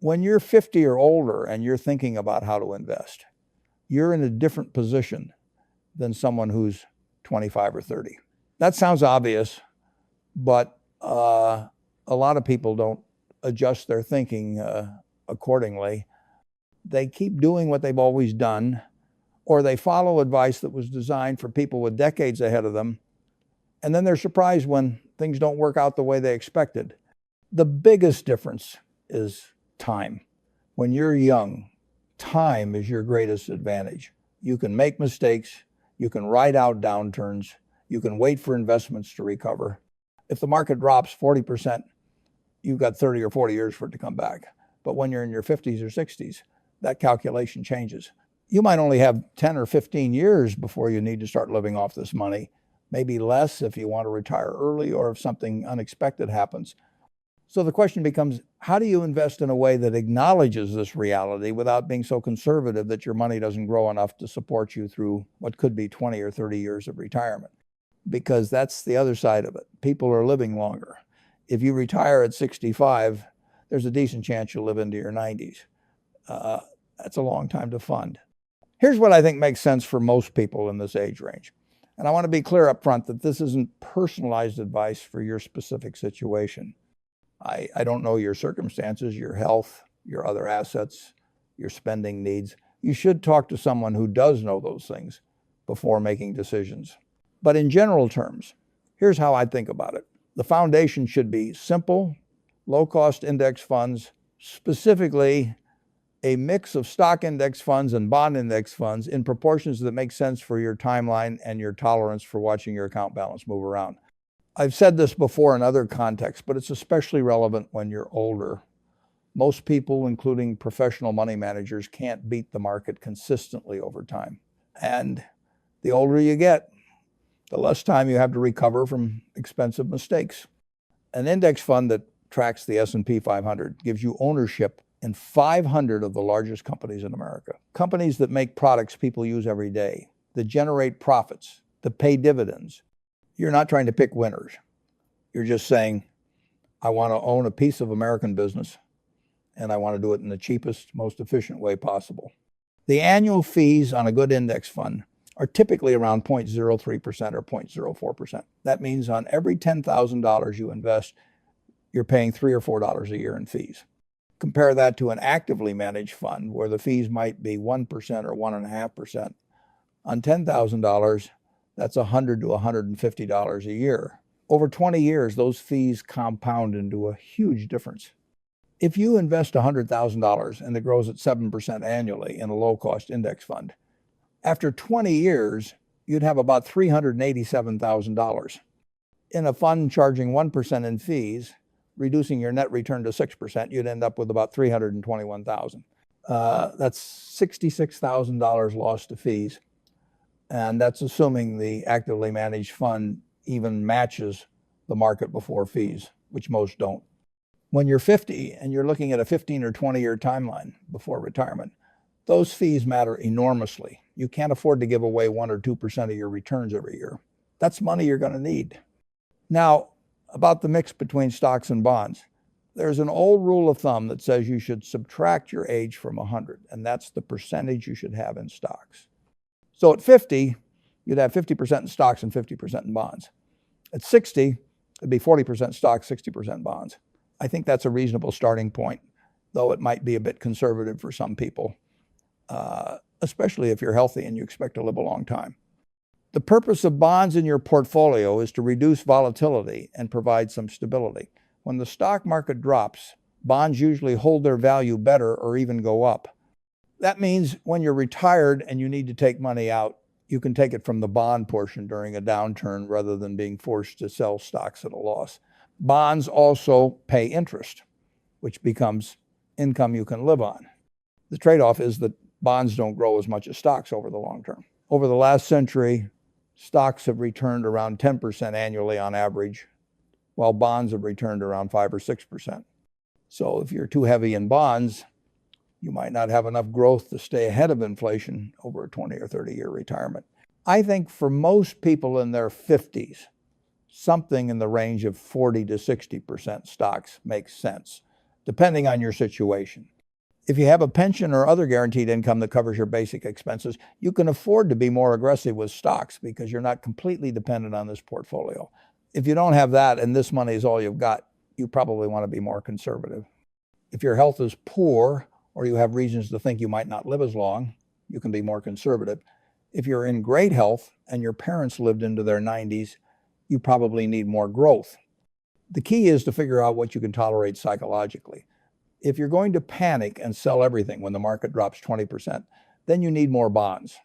When you're 50 or older and you're thinking about how to invest, you're in a different position than someone who's 25 or 30. That sounds obvious, but a lot of people don't adjust their thinking accordingly. They keep doing what they've always done, or they follow advice that was designed for people with decades ahead of them, and then they're surprised when things don't work out the way they expected. The biggest difference is time. When you're young, time is your greatest advantage. You can make mistakes, you can ride out downturns, you can wait for investments to recover. If the market drops 40%, you've got 30 or 40 years for it to come back. But when you're in your 50s or 60s, that calculation changes. You might only have 10 or 15 years before you need to start living off this money, maybe less if you want to retire early or if something unexpected happens. So the question becomes, how do you invest in a way that acknowledges this reality without being so conservative that your money doesn't grow enough to support you through what could be 20 or 30 years of retirement? Because that's the other side of it. People are living longer. If you retire at 65, there's a decent chance you'll live into your 90s. That's a long time to fund. Here's what I think makes sense for most people in this age range. And I want to be clear up front that this isn't personalized advice for your specific situation. I don't know your circumstances, your health, your other assets, your spending needs. You should talk to someone who does know those things before making decisions. But in general terms, here's how I think about it. The foundation should be simple, low-cost index funds, specifically a mix of stock index funds and bond index funds in proportions that make sense for your timeline and your tolerance for watching your account balance move around. I've said this before in other contexts, but it's especially relevant when you're older. Most people, including professional money managers, can't beat the market consistently over time. And the older you get, the less time you have to recover from expensive mistakes. An index fund that tracks the S&P 500 gives you ownership in 500 of the largest companies in America. Companies that make products people use every day, that generate profits, that pay dividends. You're not trying to pick winners. You're just saying, I want to own a piece of American business, and I want to do it in the cheapest, most efficient way possible. The annual fees on a good index fund are typically around 0.03% or 0.04%. That means on every $10,000 you invest, you're paying $3 or $4 a year in fees. Compare that to an actively managed fund where the fees might be 1% or 1.5%. On $10,000, that's $100 to $150 a year. Over 20 years, those fees compound into a huge difference. If you invest $100,000 and it grows at 7% annually in a low-cost index fund, after 20 years, you'd have about $387,000. In a fund charging 1% in fees, reducing your net return to 6%, you'd end up with about $321,000. That's $66,000 lost to fees. And that's assuming the actively managed fund even matches the market before fees, which most don't. When you're 50 and you're looking at a 15 or 20-year timeline before retirement, those fees matter enormously. You can't afford to give away 1 or 2% of your returns every year. That's money you're going to need. Now, about the mix between stocks and bonds. There's an old rule of thumb that says you should subtract your age from 100, and that's the percentage you should have in stocks. So at 50, you'd have 50% in stocks and 50% in bonds. At 60, it'd be 40% stocks, 60% bonds. I think that's a reasonable starting point, though it might be a bit conservative for some people, especially if you're healthy and you expect to live a long time. The purpose of bonds in your portfolio is to reduce volatility and provide some stability. When the stock market drops, bonds usually hold their value better or even go up. That means when you're retired and you need to take money out, you can take it from the bond portion during a downturn rather than being forced to sell stocks at a loss. Bonds also pay interest, which becomes income you can live on. The trade-off is that bonds don't grow as much as stocks over the long term. Over the last century, stocks have returned around 10% annually on average, while bonds have returned around 5 or 6%. So if you're too heavy in bonds, you might not have enough growth to stay ahead of inflation over a 20 or 30-year retirement. I think for most people in their 50s, something in the range of 40 to 60% stocks makes sense. depending on your situation. If you have a pension or other guaranteed income that covers your basic expenses, you can afford to be more aggressive with stocks because you're not completely dependent on this portfolio. If you don't have that and this money is all you've got, you probably want to be more conservative. If your health is poor or you have reasons to think you might not live as long, you can be more conservative. If you're in great health and your parents lived into their 90s, you probably need more growth. The key is to figure out what you can tolerate psychologically. If you're going to panic and sell everything when the market drops 20%, then you need more bonds.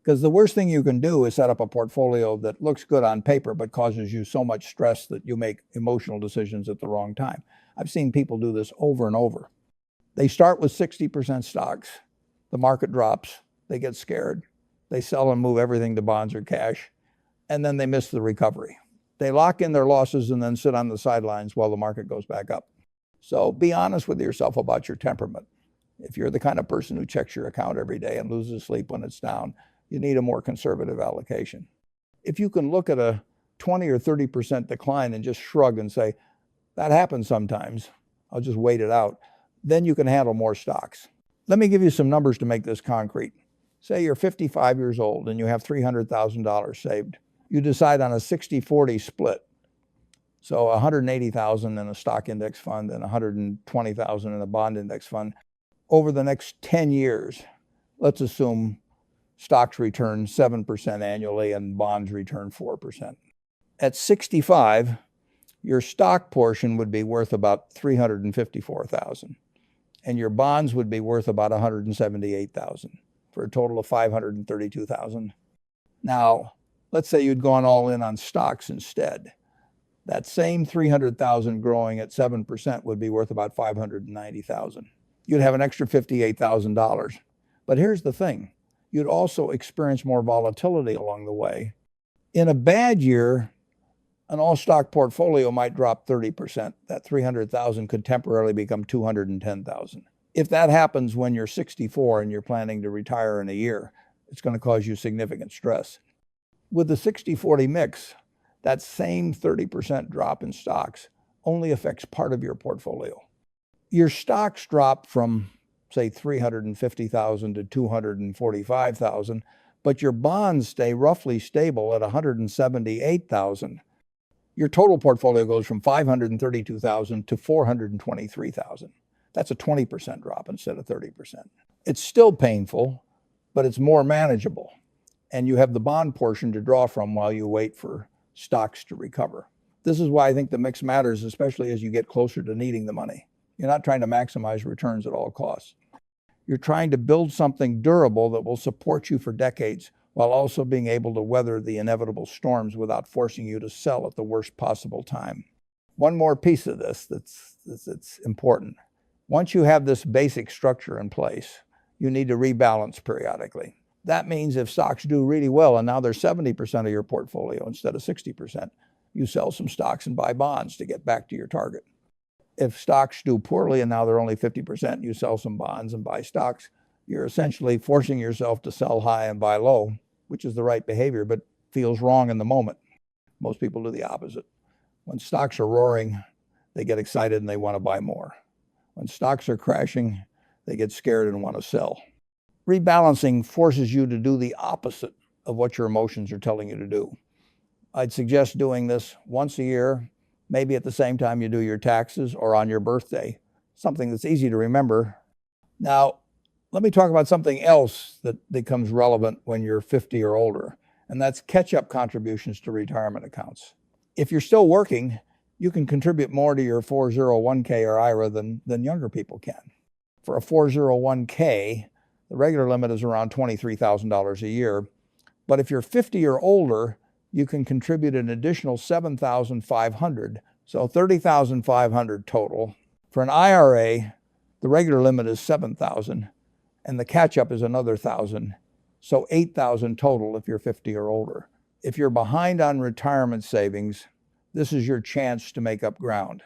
Because the worst thing you can do is set up a portfolio that looks good on paper but causes you so much stress that you make emotional decisions at the wrong time. I've seen people do this over and over. They start with 60% stocks. The market drops. They get scared. They sell and move everything to bonds or cash, and then they miss the recovery. They lock in their losses and then sit on the sidelines while the market goes back up. So be honest with yourself about your temperament. If you're the kind of person who checks your account every day and loses sleep when it's down, you need a more conservative allocation. If you can look at a 20 or 30% decline and just shrug and say, that happens sometimes, I'll just wait it out, then you can handle more stocks. Let me give you some numbers to make this concrete. Say you're 55 years old and you have $300,000 saved. You decide on a 60-40 split. So $180,000 in a stock index fund and $120,000 in a bond index fund. Over the next 10 years, let's assume stocks return 7% annually and bonds return 4%. At 65, your stock portion would be worth about $354,000, and your bonds would be worth about $178,000 for a total of $532,000. Now, let's say you'd gone all in on stocks instead. That same $300,000 growing at 7% would be worth about $590,000. You'd have an extra $58,000. But here's the thing. You'd also experience more volatility along the way. In a bad year, an all-stock portfolio might drop 30%. That $300,000 could temporarily become $210,000. If that happens when you're 64 and you're planning to retire in a year, it's going to cause you significant stress. With the 60-40 mix, that same 30% drop in stocks only affects part of your portfolio. Your stocks drop from, say, $350,000 to $245,000, but your bonds stay roughly stable at $178,000. Your total portfolio goes from $532,000 to $423,000. That's a 20% drop instead of 30%. It's still painful, but it's more manageable. And you have the bond portion to draw from while you wait for stocks to recover. This is why I think the mix matters, especially as you get closer to needing the money. You're not trying to maximize returns at all costs. You're trying to build something durable that will support you for decades while also being able to weather the inevitable storms without forcing you to sell at the worst possible time. One more piece of this that's important. Once you have this basic structure in place, you need to rebalance periodically. That means if stocks do really well and now they're 70% of your portfolio instead of 60%, you sell some stocks and buy bonds to get back to your target. If stocks do poorly and now they're only 50%, you sell some bonds and buy stocks. You're essentially forcing yourself to sell high and buy low, which is the right behavior, but feels wrong in the moment. Most people do the opposite. When stocks are roaring, they get excited and they want to buy more. When stocks are crashing, they get scared and want to sell. Rebalancing forces you to do the opposite of what your emotions are telling you to do. I'd suggest doing this once a year, maybe at the same time you do your taxes or on your birthday, something that's easy to remember. Now, let me talk about something else that becomes relevant when you're 50 or older, and that's catch-up contributions to retirement accounts. If you're still working, you can contribute more to your 401k or IRA than younger people can. For a 401k, the regular limit is around $23,000 a year, but if you're 50 or older, you can contribute an additional $7,500, so $30,500 total. For an IRA, the regular limit is $7,000, and the catch-up is another $1,000, so $8,000 total if you're 50 or older. If you're behind on retirement savings, this is your chance to make up ground.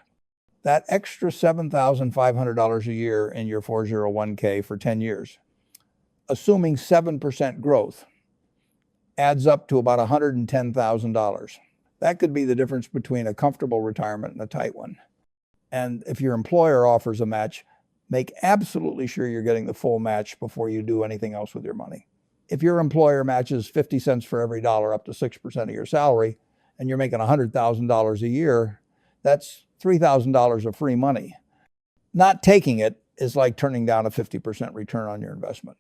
That extra $7,500 a year in your 401k for 10 years, assuming 7% growth, adds up to about $110,000. That could be the difference between a comfortable retirement and a tight one. And if your employer offers a match, make absolutely sure you're getting the full match before you do anything else with your money. If your employer matches 50 cents for every dollar up to 6% of your salary, and you're making $100,000 a year, that's $3,000 of free money. Not taking it is like turning down a 50% return on your investment.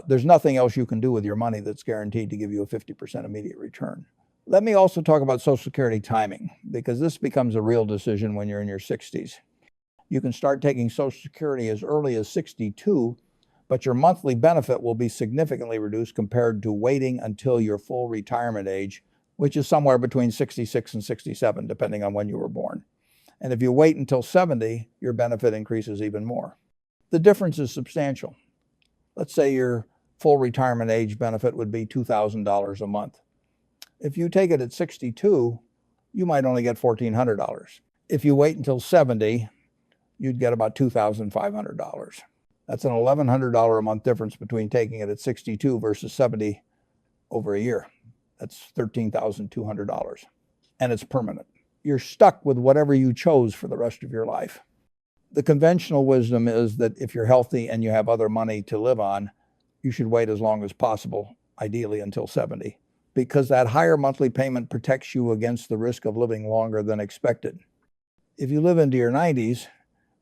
There's nothing else you can do with your money that's guaranteed to give you a 50% immediate return. Let me also talk about Social Security timing, because this becomes a real decision when you're in your 60s. You can start taking Social Security as early as 62, but your monthly benefit will be significantly reduced compared to waiting until your full retirement age, which is somewhere between 66 and 67, depending on when you were born. And if you wait until 70, your benefit increases even more. The difference is substantial. Let's say your full retirement age benefit would be $2,000 a month. If you take it at 62, you might only get $1,400. If you wait until 70, you'd get about $2,500. That's an $1,100 a month difference between taking it at 62 versus 70 over a year. That's $13,200. And it's permanent. You're stuck with whatever you chose for the rest of your life. The conventional wisdom is that if you're healthy and you have other money to live on, you should wait as long as possible, ideally until 70, because that higher monthly payment protects you against the risk of living longer than expected. If you live into your 90s,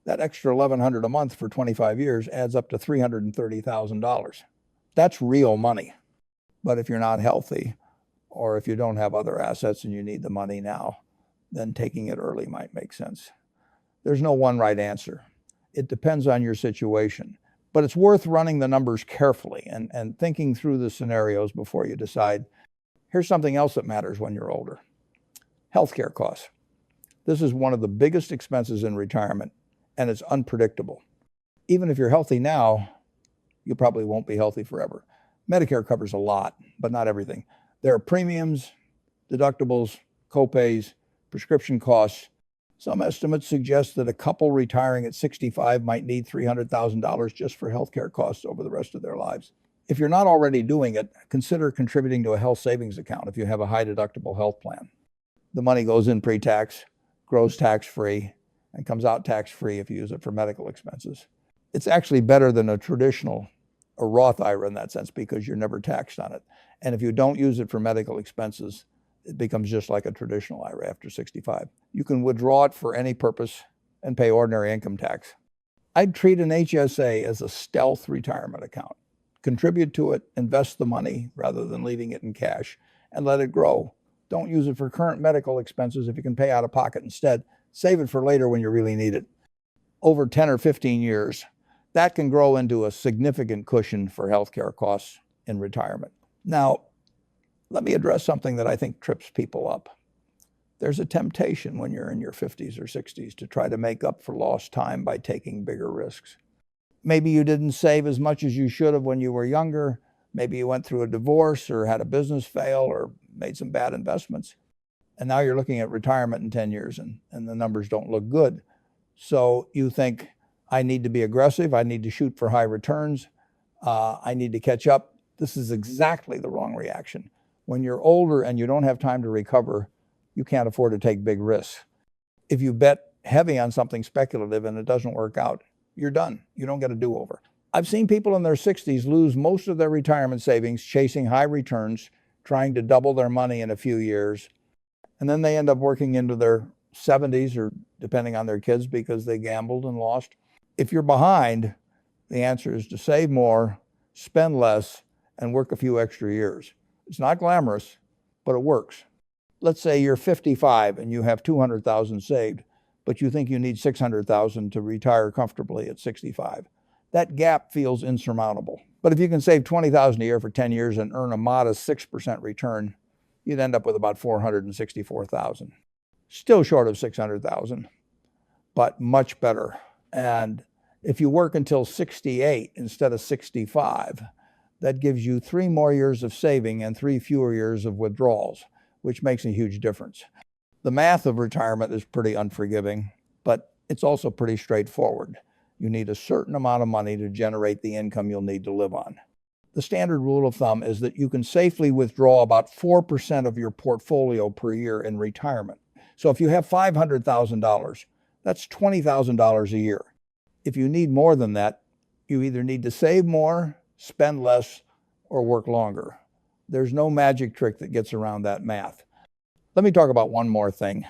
that extra $1,100 a month for 25 years adds up to $330,000. That's real money. But if you're not healthy, or if you don't have other assets and you need the money now, then taking it early might make sense. There's no one right answer. It depends on your situation. But it's worth running the numbers carefully and thinking through the scenarios before you decide. Here's something else that matters when you're older. Healthcare costs. This is one of the biggest expenses in retirement, and it's unpredictable. Even if you're healthy now, you probably won't be healthy forever. Medicare covers a lot, but not everything. There are premiums, deductibles, copays, prescription costs. Some estimates suggest that a couple retiring at 65 might need $300,000 just for healthcare costs over the rest of their lives. If you're not already doing it, consider contributing to a health savings account if you have a high deductible health plan. The money goes in pre-tax, grows tax-free, and comes out tax-free if you use it for medical expenses. It's actually better than a Roth IRA in that sense, because you're never taxed on it. And if you don't use it for medical expenses, it becomes just like a traditional IRA after 65. You can withdraw it for any purpose and pay ordinary income tax. I'd treat an HSA as a stealth retirement account. Contribute to it, invest the money rather than leaving it in cash, and let it grow. Don't use it for current medical expenses if you can pay out of pocket instead. Save it for later when you really need it. Over 10 or 15 years, that can grow into a significant cushion for healthcare costs in retirement. Now, let me address something that I think trips people up. There's a temptation when you're in your 50s or 60s to try to make up for lost time by taking bigger risks. Maybe you didn't save as much as you should have when you were younger. Maybe you went through a divorce or had a business fail or made some bad investments. And now you're looking at retirement in 10 years and the numbers don't look good. So you think, I need to be aggressive. I need to shoot for high returns. I need to catch up. This is exactly the wrong reaction. When you're older and you don't have time to recover, you can't afford to take big risks. If you bet heavy on something speculative and it doesn't work out, you're done. You don't get a do-over. I've seen people in their 60s lose most of their retirement savings chasing high returns, trying to double their money in a few years, and then they end up working into their 70s or depending on their kids because they gambled and lost. If you're behind, the answer is to save more, spend less, and work a few extra years. It's not glamorous, but it works. Let's say you're 55 and you have $200,000 saved, but you think you need $600,000 to retire comfortably at 65. That gap feels insurmountable. But if you can save $20,000 a year for 10 years and earn a modest 6% return, you'd end up with about $464,000. Still short of $600,000, but much better. And if you work until 68 instead of 65, that gives you 3 more years of saving and 3 fewer years of withdrawals, which makes a huge difference. The math of retirement is pretty unforgiving, but it's also pretty straightforward. You need a certain amount of money to generate the income you'll need to live on. The standard rule of thumb is that you can safely withdraw about 4% of your portfolio per year in retirement. So if you have $500,000, That's $20,000 a year. If you need more than that, you either need to save more, spend less, or work longer. There's no magic trick that gets around that math. Let me talk about one more thing,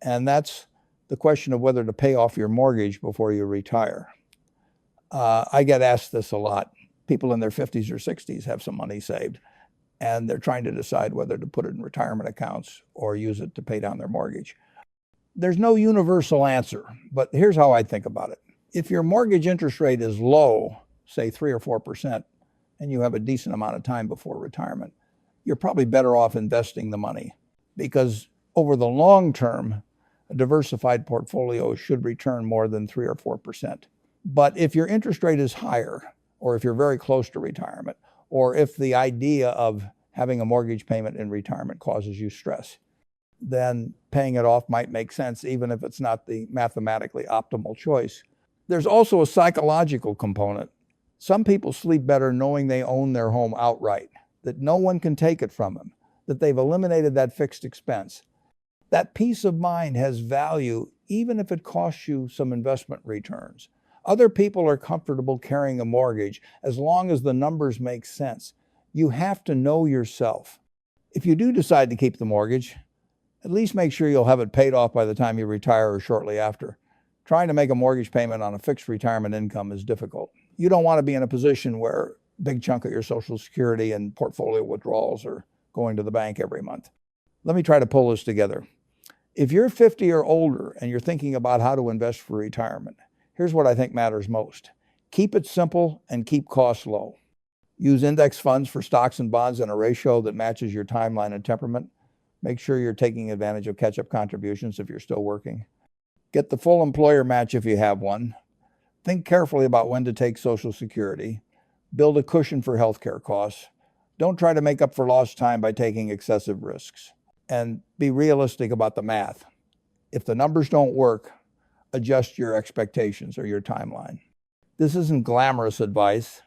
and that's the question of whether to pay off your mortgage before you retire. I get asked this a lot. People in their 50s or 60s have some money saved, and they're trying to decide whether to put it in retirement accounts or use it to pay down their mortgage. There's no universal answer, but here's how I think about it. If your mortgage interest rate is low, say 3 or 4%, and you have a decent amount of time before retirement, you're probably better off investing the money, because over the long term, a diversified portfolio should return more than 3 or 4%. But if your interest rate is higher, or if you're very close to retirement, or if the idea of having a mortgage payment in retirement causes you stress, then paying it off might make sense, even if it's not the mathematically optimal choice. There's also a psychological component. Some people sleep better knowing they own their home outright, that no one can take it from them, that they've eliminated that fixed expense. That peace of mind has value, even if it costs you some investment returns. Other people are comfortable carrying a mortgage as long as the numbers make sense. You have to know yourself. If you do decide to keep the mortgage, at least make sure you'll have it paid off by the time you retire or shortly after. Trying to make a mortgage payment on a fixed retirement income is difficult. You don't want to be in a position where a big chunk of your Social Security and portfolio withdrawals are going to the bank every month. Let me try to pull this together. If you're 50 or older and you're thinking about how to invest for retirement, here's what I think matters most. Keep it simple and keep costs low. Use index funds for stocks and bonds in a ratio that matches your timeline and temperament. Make sure you're taking advantage of catch-up contributions if you're still working. Get the full employer match if you have one. Think carefully about when to take Social Security. Build a cushion for healthcare costs. Don't try to make up for lost time by taking excessive risks. And be realistic about the math. If the numbers don't work, adjust your expectations or your timeline. This isn't glamorous advice.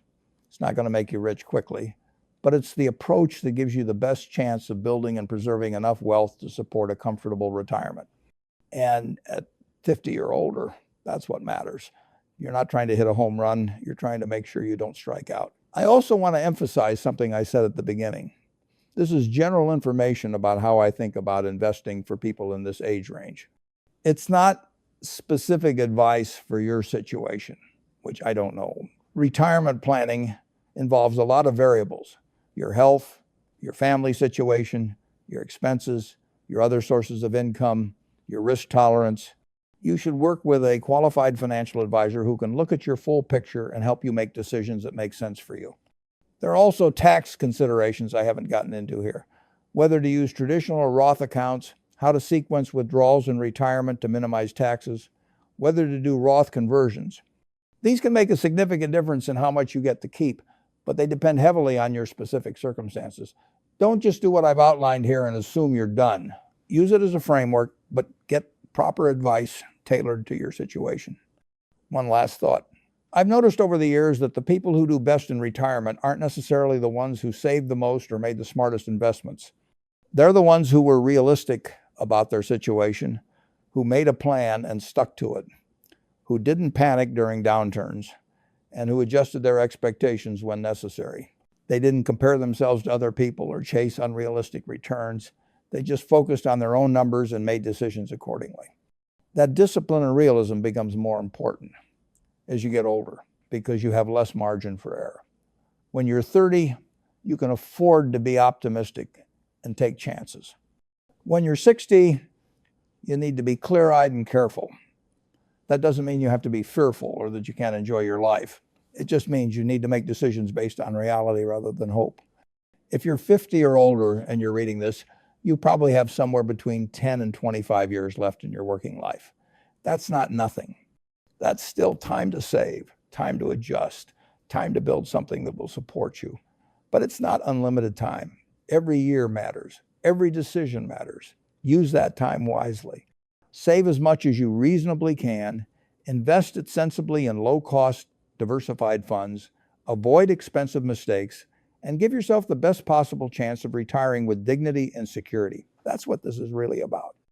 It's not going to make you rich quickly, but it's the approach that gives you the best chance of building and preserving enough wealth to support a comfortable retirement. And at 50 or older, that's what matters. You're not trying to hit a home run. You're trying to make sure you don't strike out. I also want to emphasize something I said at the beginning. This is general information about how I think about investing for people in this age range. It's not specific advice for your situation, which I don't know. Retirement planning involves a lot of variables: your health, your family situation, your expenses, your other sources of income, your risk tolerance. You should work with a qualified financial advisor who can look at your full picture and help you make decisions that make sense for you. There are also tax considerations I haven't gotten into here. Whether to use traditional or Roth accounts, how to sequence withdrawals in retirement to minimize taxes, whether to do Roth conversions. These can make a significant difference in how much you get to keep, but they depend heavily on your specific circumstances. Don't just do what I've outlined here and assume you're done. Use it as a framework, but get proper advice tailored to your situation. One last thought. I've noticed over the years that the people who do best in retirement aren't necessarily the ones who saved the most or made the smartest investments. They're the ones who were realistic about their situation, who made a plan and stuck to it, who didn't panic during downturns, and who adjusted their expectations when necessary. They didn't compare themselves to other people or chase unrealistic returns. They just focused on their own numbers and made decisions accordingly. That discipline and realism becomes more important as you get older because you have less margin for error. When you're 30, you can afford to be optimistic and take chances. When you're 60, you need to be clear-eyed and careful. That doesn't mean you have to be fearful or that you can't enjoy your life. It just means you need to make decisions based on reality rather than hope. If you're 50 or older and you're reading this, you probably have somewhere between 10 and 25 years left in your working life. That's not nothing. That's still time to save, time to adjust, time to build something that will support you. But it's not unlimited time. Every year matters. Every decision matters. Use that time wisely. Save as much as you reasonably can. Invest it sensibly in low-cost, diversified funds. Avoid expensive mistakes. And give yourself the best possible chance of retiring with dignity and security. That's what this is really about.